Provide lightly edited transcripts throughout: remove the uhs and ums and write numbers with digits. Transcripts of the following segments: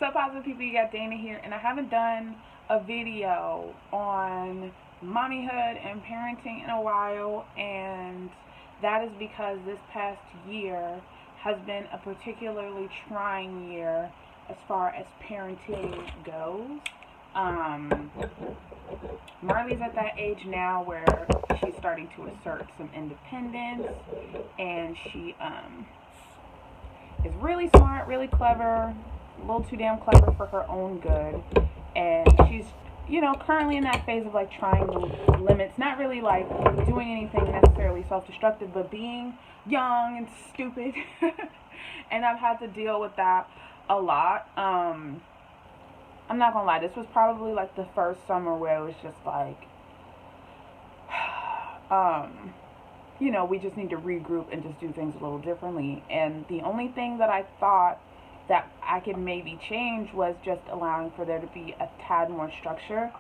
What's up, positive people? You got Dana here, and I haven't done a video on mommyhood and parenting in a while, and that is because this past year has been a particularly trying year as far as parenting goes. Marley's at that age now where she's starting to assert some independence, and she is really smart, really clever, a little too damn clever for her own good. And she's, currently in that phase of like trying the limits, not really like doing anything necessarily self-destructive, but being young and stupid. And I've had to deal with that a lot. I'm not gonna lie, this was probably like the first summer where it was just like, we just need to regroup and just do things a little differently. And the only thing that I thought that I could maybe change was just allowing for there to be a tad more structure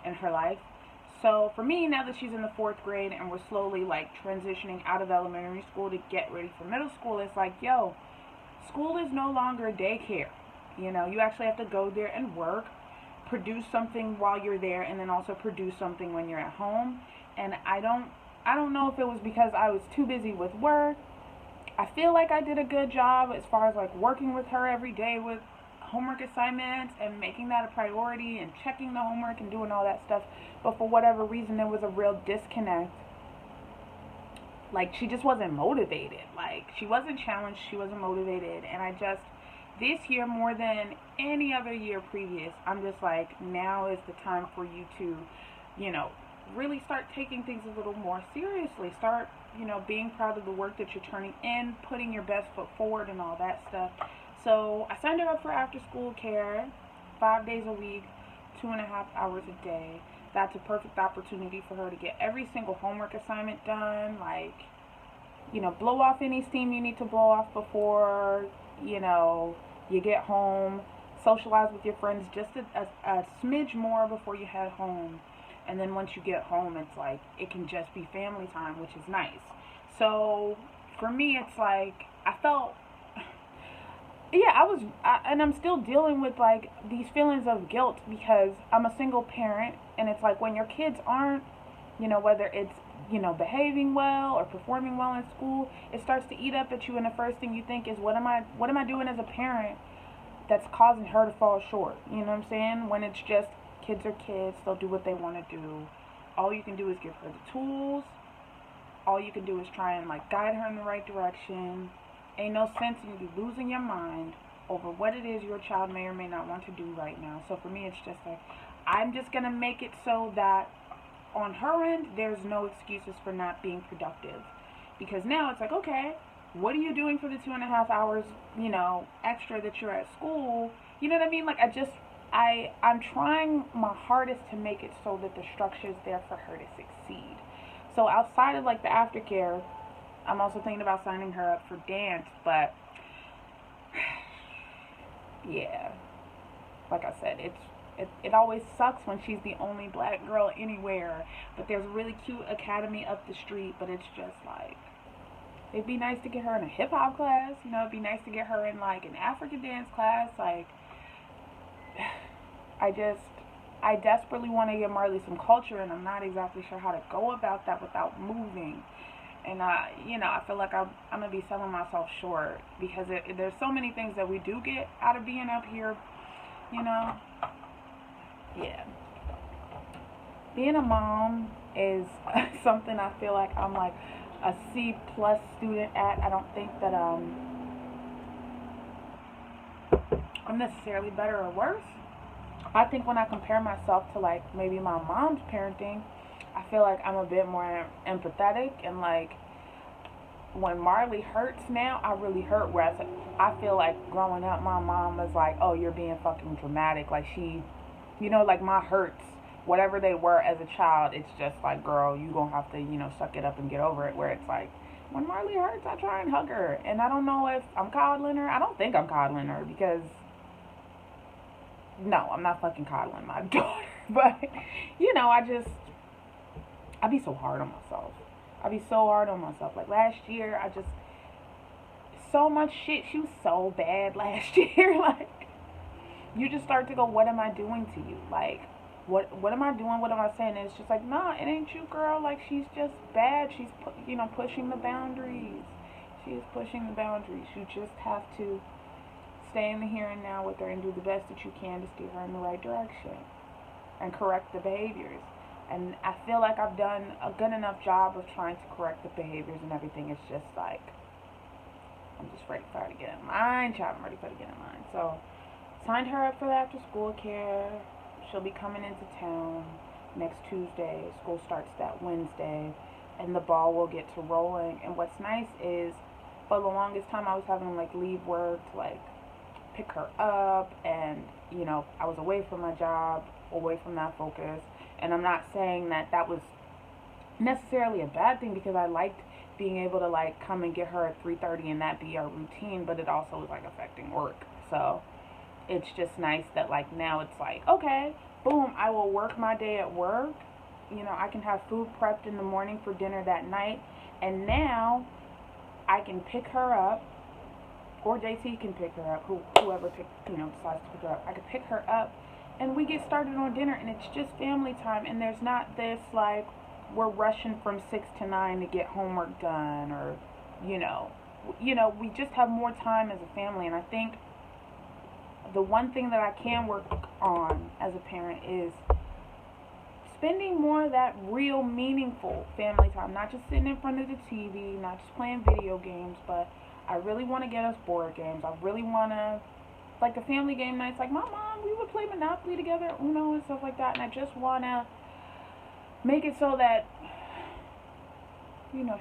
in her life. So for me, now that she's in the 4th grade and we're slowly like transitioning out of elementary school to get ready for middle school, it's like, school is no longer daycare. You actually have to go there and work, produce something while you're there, and then also produce something when you're at home. And I don't know if it was because I was too busy with work. I feel like I did a good job as far as like working with her every day with homework assignments and making that a priority and checking the homework and doing all that stuff. But for whatever reason, there was a real disconnect. Like, she just wasn't motivated. Like, she wasn't challenged. She wasn't motivated. And this year, more than any other year previous, I'm just like, now is the time for you to, really start taking things a little more seriously. Start, being proud of the work that you're turning in, putting your best foot forward and all that stuff. So I signed her up for after school care, 5 days a week, 2.5 hours a day. That's a perfect opportunity for her to get every single homework assignment done. Like, blow off any steam you need to blow off before, you get home. Socialize with your friends just a smidge more before you head home. And then once you get home, it's like, it can just be family time, which is nice. So for me, it's like, I felt, and I'm still dealing with like these feelings of guilt because I'm a single parent. And it's like when your kids aren't, whether it's, behaving well or performing well in school, it starts to eat up at you. And the first thing you think is, what am I doing as a parent that's causing her to fall short? You know what I'm saying? When it's just, kids are kids, they'll do what they want to do. All you can do is give her the tools. All you can do is try and like guide her in the right direction. Ain't no sense in you losing your mind over what it is your child may or may not want to do right now. So for me, it's just like, I'm just going to make it so that on her end, there's no excuses for not being productive. Because now it's like, okay, what are you doing for the 2.5 hours, extra that you're at school? You know what I mean? Like, I'm trying my hardest to make it so that the structure is there for her to succeed. So outside of like the aftercare, I'm also thinking about signing her up for dance. But yeah, like I said, it always sucks when she's the only black girl anywhere. But there's a really cute academy up the street. But it's just like, it'd be nice to get her in a hip hop class. It'd be nice to get her in like an African dance class. Like, I desperately want to give Marley some culture, and I'm not exactly sure how to go about that without moving. And I feel like I'm gonna be selling myself short because there's so many things that we do get out of being up here. Yeah. Being a mom is something I feel like I'm like a C+ student at. I don't think that I'm necessarily better or worse. I think when I compare myself to like maybe my mom's parenting, I feel like I'm a bit more empathetic, and like when Marley hurts now, I really hurt. Whereas I feel like growing up, my mom was like, "Oh, you're being fucking dramatic." Like she, like my hurts, whatever they were as a child, it's just like, girl, you gonna have to, suck it up and get over it. Where it's like, when Marley hurts, I try and hug her, and I don't know if I'm coddling her. I don't think I'm coddling her because. No, I'm not fucking coddling my daughter. But, I be so hard on myself. Like, last year, so much shit. She was so bad last year. Like, you just start to go, what am I doing to you? Like, what am I doing? What am I saying? And it's just like, nah, it ain't you, girl. Like, she's just bad. She's, pushing the boundaries. She is pushing the boundaries. You just have to stay in the here and now with her and do the best that you can to steer her in the right direction and correct the behaviors. And I feel like I've done a good enough job of trying to correct the behaviors and everything. It's just like, I'm just ready for her to get in line, child. I'm ready for her to get in line. So, signed her up for the after school care. She'll be coming into town next Tuesday. School starts that Wednesday. And the ball will get to rolling. And what's nice is, for the longest time, I was having to, like, leave work to, like, pick her up. And, I was away from my job, away from that focus. And I'm not saying that that was necessarily a bad thing, because I liked being able to, like, come and get her at 3:30 and that be our routine, but it also was, like, affecting work. So it's just nice that, like, now it's like, okay, boom, I will work my day at work. I can have food prepped in the morning for dinner that night, and now I can pick her up, or JT can pick her up, whoever decides to pick her up. I can pick her up, and we get started on dinner, and it's just family time, and there's not this, like, we're rushing from 6 to 9 to get homework done, or, we just have more time as a family. And I think the one thing that I can work on as a parent is spending more of that real, meaningful family time. Not just sitting in front of the TV, not just playing video games, but I really want to get us board games. I really want to, like, the family game nights, like my mom, we would play Monopoly together, Uno and stuff like that, and I just want to make it so that,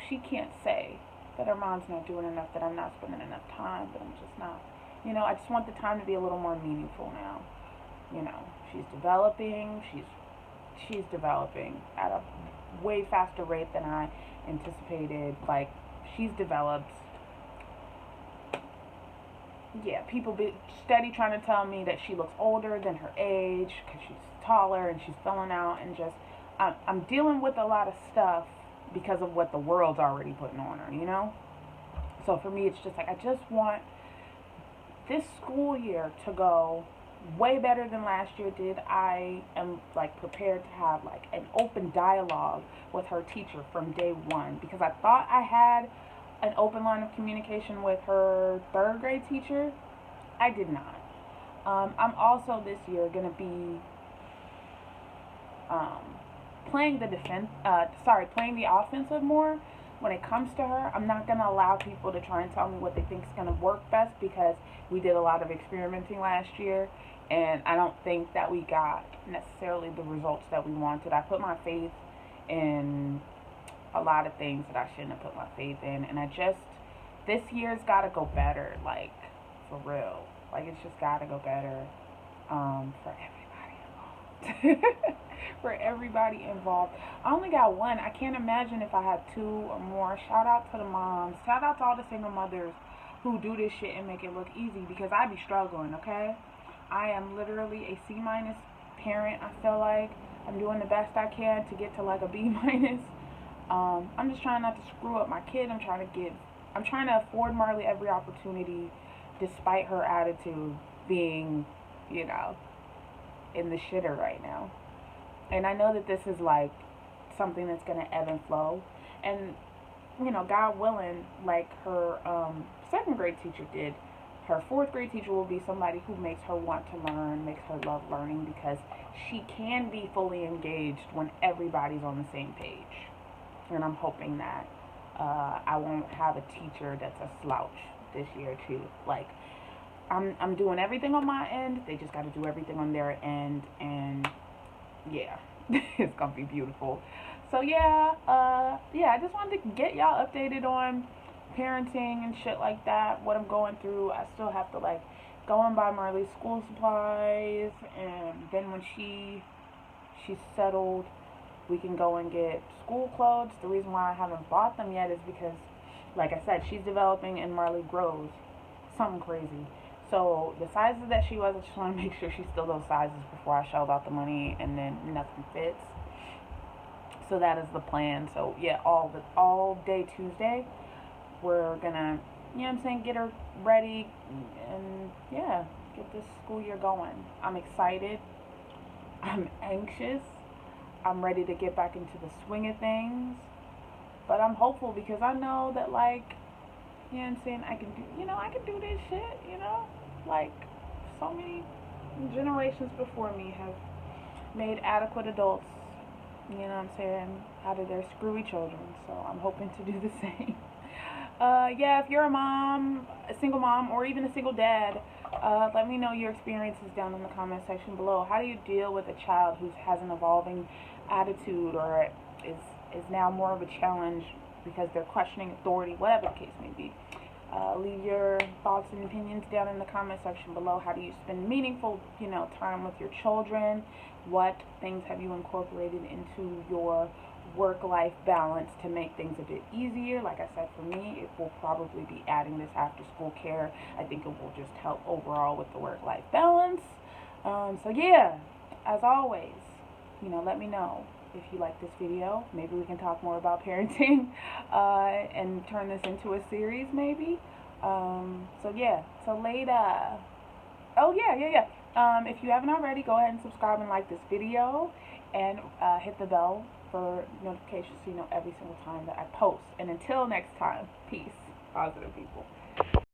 she can't say that her mom's not doing enough, that I'm not spending enough time, but I'm just not. I just want the time to be a little more meaningful now. She's developing. She's developing at a way faster rate than I anticipated. Like, she's developed. Yeah, people be steady trying to tell me that she looks older than her age because she's taller and she's filling out, and just I'm dealing with a lot of stuff because of what the world's already putting on her, So for me, it's just like, I just want this school year to go way better than last year did. I am, like, prepared to have, like, an open dialogue with her teacher from day one, because I thought I had an open line of communication with her third grade teacher. I did not. I'm also this year going to be playing the offensive more when it comes to her. I'm not going to allow people to try and tell me what they think is going to work best, because we did a lot of experimenting last year, and I don't think that we got necessarily the results that we wanted. I put my faith in a lot of things that I shouldn't have put my faith in, and this year's got to go better, like, for real. Like, it's just got to go better for everybody involved. For everybody involved. I only got one. I can't imagine if I had two or more. Shout out to the moms. Shout out to all the single mothers who do this shit and make it look easy, because I be struggling, okay? I am literally a C- parent. I feel like I'm doing the best I can to get to, like, a B-. I'm just trying not to screw up my kid. I'm trying to afford Marley every opportunity, despite her attitude being, in the shitter right now. And I know that this is, like, something that's going to ebb and flow. And, God willing, like her second grade teacher did, her fourth grade teacher will be somebody who makes her want to learn, makes her love learning, because she can be fully engaged when everybody's on the same page. And I'm hoping that I won't have a teacher that's a slouch this year, too. Like, I'm doing everything on my end. They just got to do everything on their end. And, yeah, it's going to be beautiful. So, I just wanted to get y'all updated on parenting and shit like that, what I'm going through. I still have to, like, go and buy Marley's school supplies. And then when she's settled, we can go and get school clothes. The reason why I haven't bought them yet is because, like I said, she's developing and Marley grows something crazy. So the sizes that she was, I just want to make sure she's still those sizes before I shelled out the money and then nothing fits. So that is the plan. So yeah, all day Tuesday, we're gonna, get her ready, and yeah, get this school year going. I'm excited. I'm anxious. I'm ready to get back into the swing of things. But I'm hopeful because I know that, like, you know what I'm saying, I can do this shit, Like, so many generations before me have made adequate adults, what I'm saying, out of their screwy children. So I'm hoping to do the same. Yeah, if you're a mom, a single mom, or even a single dad, let me know your experiences down in the comment section below. How do you deal with a child who has an evolving attitude or is now more of a challenge because they're questioning authority, whatever the case may be? Leave your thoughts and opinions down in the comment section below. How do you spend meaningful, time with your children? What things have you incorporated into your work-life balance to make things a bit easier? Like I said, for me, it will probably be adding this after-school care. I think it will just help overall with the work-life balance. So yeah, as always, let me know if you like this video. Maybe we can talk more about parenting and turn this into a series maybe. So yeah, so later. Oh yeah. If you haven't already, go ahead and subscribe and like this video and hit the bell for notifications so you know every single time that I post. And until next time, peace, positive people.